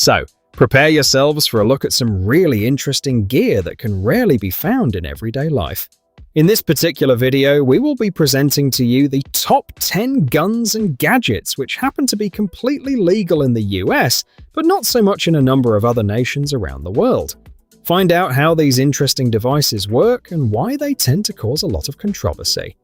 So, prepare yourselves for a look at some really interesting gear that can rarely be found in everyday life. In this particular video, we will be presenting to you the top 10 guns and gadgets which happen to be completely legal in the US, but not so much in a number of other nations around the world. Find out how these interesting devices work and why they tend to cause a lot of controversy.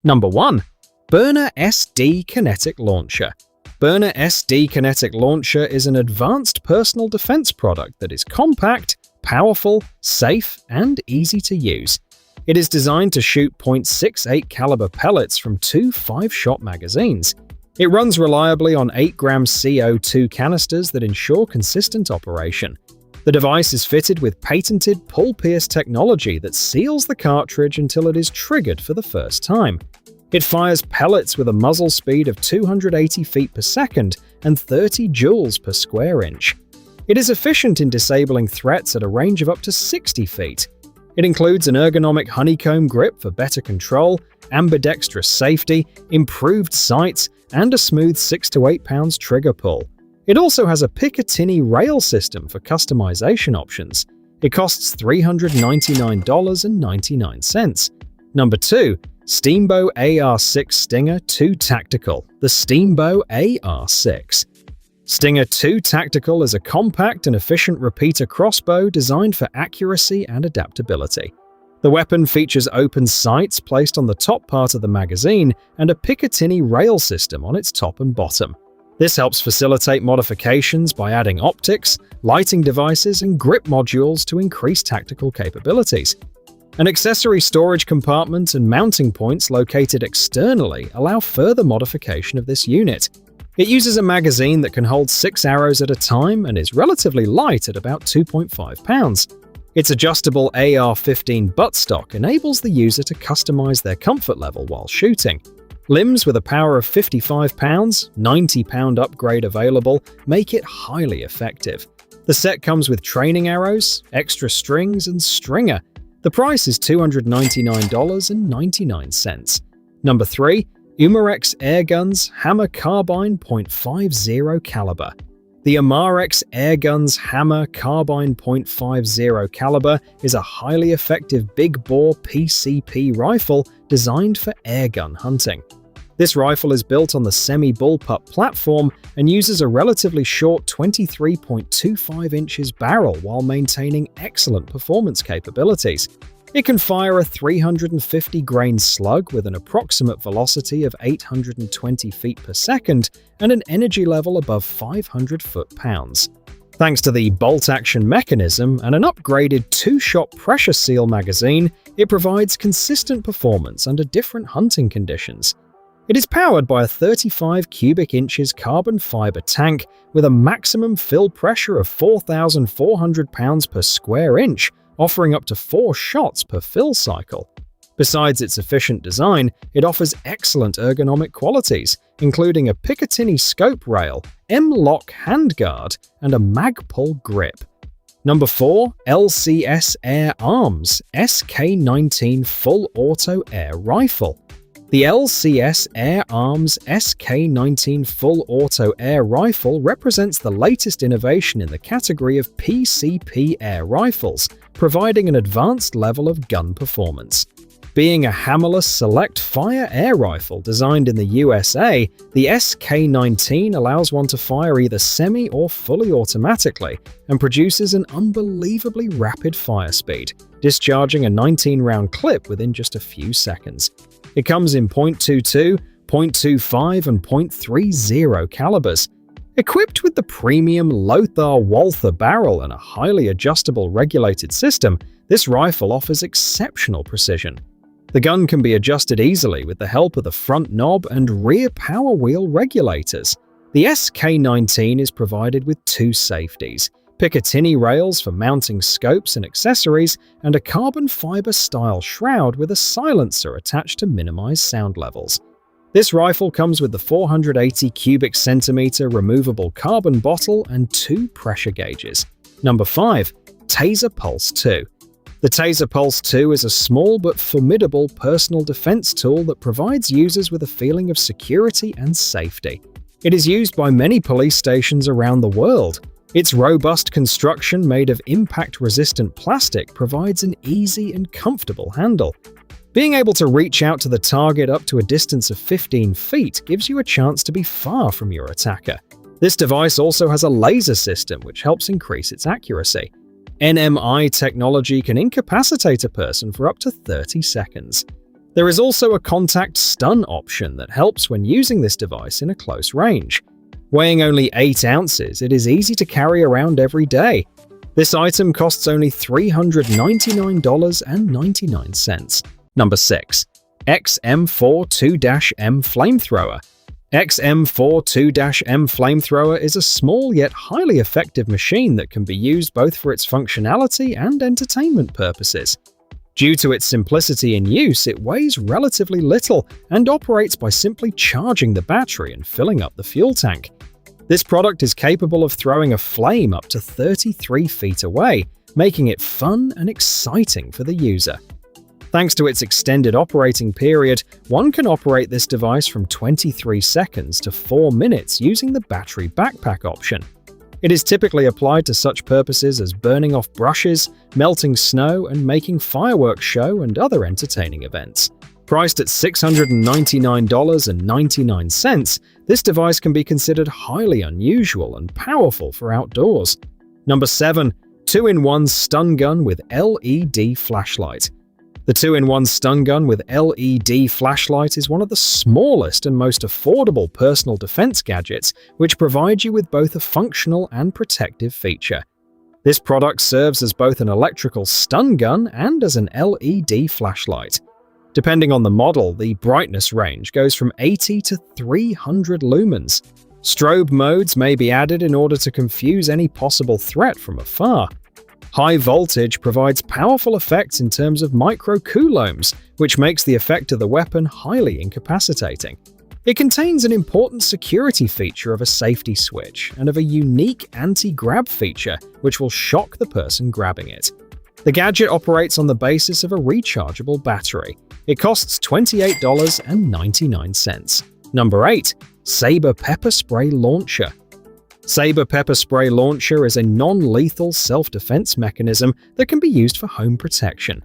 Number 1. Byrna SD Kinetic Launcher. Byrna SD Kinetic Launcher is an advanced personal defense product that is compact, powerful, safe, and easy to use. It is designed to shoot .68 caliber pellets from two 5-shot magazines. It runs reliably on 8-gram CO2 canisters that ensure consistent operation. The device is fitted with patented pull-pierce technology that seals the cartridge until it is triggered for the first time. It fires pellets with a muzzle speed of 280 feet per second and 30 joules per square inch. It is efficient in disabling threats at a range of up to 60 feet. It includes an ergonomic honeycomb grip for better control, ambidextrous safety, improved sights, and a smooth 6 to 8 pounds trigger pull. It also has a Picatinny rail system for customization options. It costs $399.99. Number 2. Steambow AR6 Stinger 2 Tactical. The Steambow AR6. Stinger 2 Tactical is a compact and efficient repeater crossbow designed for accuracy and adaptability. The weapon features open sights placed on the top part of the magazine and a Picatinny rail system on its top and bottom. This helps facilitate modifications by adding optics, lighting devices, and grip modules to increase tactical capabilities. An accessory storage compartment and mounting points located externally allow further modification of this unit. It uses a magazine that can hold 6 arrows at a time and is relatively light at about 2.5 pounds. Its adjustable AR-15 buttstock enables the user to customize their comfort level while shooting. Limbs with a power of 55 pounds, 90-pound upgrade available, make it highly effective. The set comes with training arrows, extra strings, and stringer. The price is $299.99. Number 3. Umarex Airguns Hammer Carbine .50 caliber. The Umarex Airguns Hammer Carbine .50 caliber is a highly effective big-bore PCP rifle designed for airgun hunting. This rifle is built on the semi-bullpup platform and uses a relatively short 23.25 inches barrel while maintaining excellent performance capabilities. It can fire a 350-grain slug with an approximate velocity of 820 feet per second and an energy level above 500 foot-pounds. Thanks to the bolt-action mechanism and an upgraded 2-shot pressure seal magazine, it provides consistent performance under different hunting conditions. It is powered by a 35 cubic inches carbon fiber tank with a maximum fill pressure of 4,400 pounds per square inch, offering up to 4 shots per fill cycle. Besides its efficient design, it offers excellent ergonomic qualities, including a Picatinny scope rail, M-lock handguard, and a mag-pull grip. Number 4. LCS Air Arms SK19 Full Auto Air Rifle. The LCS Air Arms SK19 Full Auto Air Rifle represents the latest innovation in the category of PCP air rifles, providing an advanced level of gun performance. Being a hammerless select-fire air rifle designed in the USA, the SK19 allows one to fire either semi or fully automatically and produces an unbelievably rapid fire speed, discharging a 19-round clip within just a few seconds. It comes in .22, .25, and .30 calibers. Equipped with the premium Lothar Walther barrel and a highly adjustable regulated system, this rifle offers exceptional precision. The gun can be adjusted easily with the help of the front knob and rear power wheel regulators. The SK19 is provided with 2 safeties, Picatinny rails for mounting scopes and accessories, and a carbon fiber style shroud with a silencer attached to minimize sound levels. This rifle comes with the 480 cubic centimeter removable carbon bottle and 2 pressure gauges. Number 5. Taser Pulse 2. The Taser Pulse 2 is a small but formidable personal defense tool that provides users with a feeling of security and safety. It is used by many police stations around the world. Its robust construction made of impact-resistant plastic provides an easy and comfortable handle. Being able to reach out to the target up to a distance of 15 feet gives you a chance to be far from your attacker. This device also has a laser system which helps increase its accuracy. NMI technology can incapacitate a person for up to 30 seconds. There is also a contact stun option that helps when using this device in a close range. Weighing only 8 ounces, it is easy to carry around every day. This item costs only $399.99. Number 6. XM42-M Flamethrower. XM42-M Flamethrower is a small yet highly effective machine that can be used both for its functionality and entertainment purposes. Due to its simplicity in use, it weighs relatively little and operates by simply charging the battery and filling up the fuel tank. This product is capable of throwing a flame up to 33 feet away, making it fun and exciting for the user. Thanks to its extended operating period, one can operate this device from 23 seconds to 4 minutes using the battery backpack option. It is typically applied to such purposes as burning off brushes, melting snow, and making fireworks show and other entertaining events. Priced at $699.99, this device can be considered highly unusual and powerful for outdoors. Number 7. 2-in-1 Stun Gun with LED Flashlight. The 2-in-1 stun gun with LED flashlight is one of the smallest and most affordable personal defense gadgets, which provide you with both a functional and protective feature. This product serves as both an electrical stun gun and as an LED flashlight. Depending on the model, the brightness range goes from 80 to 300 lumens. Strobe modes may be added in order to confuse any possible threat from afar. High voltage provides powerful effects in terms of microcoulombs, which makes the effect of the weapon highly incapacitating. It contains an important security feature of a safety switch and of a unique anti-grab feature, which will shock the person grabbing it. The gadget operates on the basis of a rechargeable battery. It costs $28.99. Number 8. SABRE Pepper Spray Launcher. SABRE Pepper Spray Launcher is a non-lethal self-defense mechanism that can be used for home protection.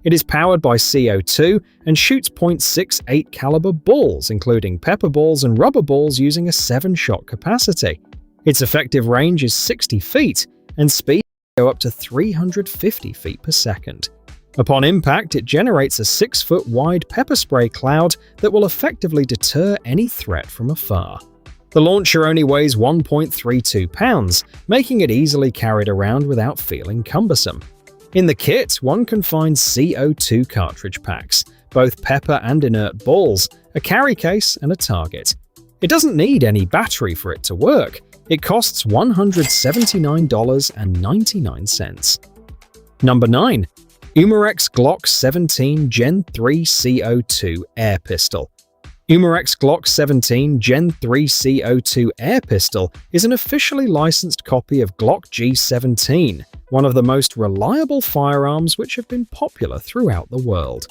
It is powered by CO2 and shoots .68 caliber balls, including pepper balls and rubber balls, using a 7-shot capacity. Its effective range is 60 feet, and speed can go up to 350 feet per second. Upon impact, it generates a 6-foot-wide pepper spray cloud that will effectively deter any threat from afar. The launcher only weighs 1.32 pounds, making it easily carried around without feeling cumbersome. In the kit, one can find CO2 cartridge packs, both pepper and inert balls, a carry case, and a target. It doesn't need any battery for it to work. It costs $179.99. Number 9. Umarex Glock 17 Gen 3 CO2 Air Pistol. Umarex Glock 17 Gen 3 CO2 Air Pistol is an officially licensed copy of Glock G17, one of the most reliable firearms which have been popular throughout the world.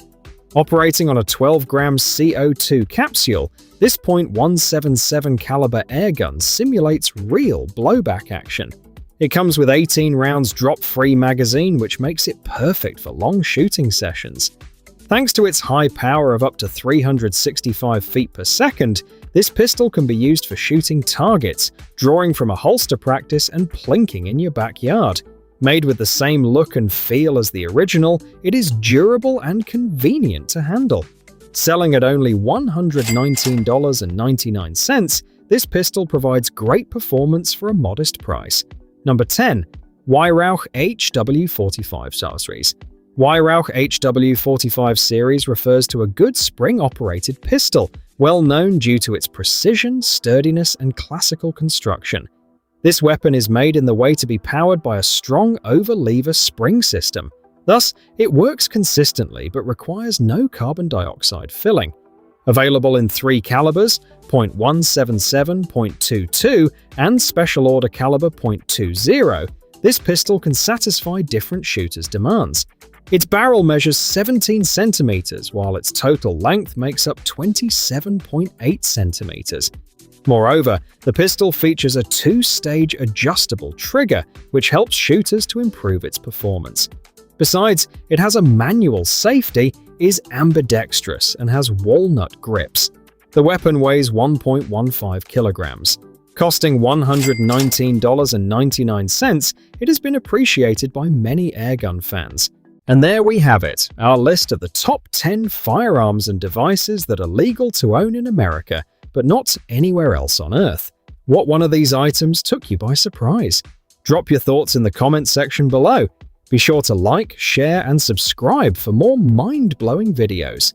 Operating on a 12-gram CO2 capsule, this .177 caliber airgun simulates real blowback action. It comes with 18 rounds drop-free magazine, which makes it perfect for long shooting sessions. Thanks to its high power of up to 365 feet per second, this pistol can be used for shooting targets, drawing from a holster practice, and plinking in your backyard. Made with the same look and feel as the original, it is durable and convenient to handle. Selling at only $119.99, this pistol provides great performance for a modest price. Number 10. Weihrauch HW45 series. Weihrauch HW45 series refers to a good spring-operated pistol, well known due to its precision, sturdiness, and classical construction. This weapon is made in the way to be powered by a strong over-lever spring system. Thus, it works consistently but requires no carbon dioxide filling. Available in 3 calibers, .177, .22, and special order caliber .20, this pistol can satisfy different shooters' demands. Its barrel measures 17 centimeters, while its total length makes up 27.8 centimeters. Moreover, the pistol features a two-stage adjustable trigger, which helps shooters to improve its performance. Besides, it has a manual safety, is ambidextrous, and has walnut grips. The weapon weighs 1.15 kilograms. Costing $119.99, it has been appreciated by many airgun fans. And there we have it, our list of the top 10 firearms and devices that are legal to own in America, but not anywhere else on Earth. What one of these items took you by surprise? Drop your thoughts in the comments section below. Be sure to like, share, and subscribe for more mind-blowing videos.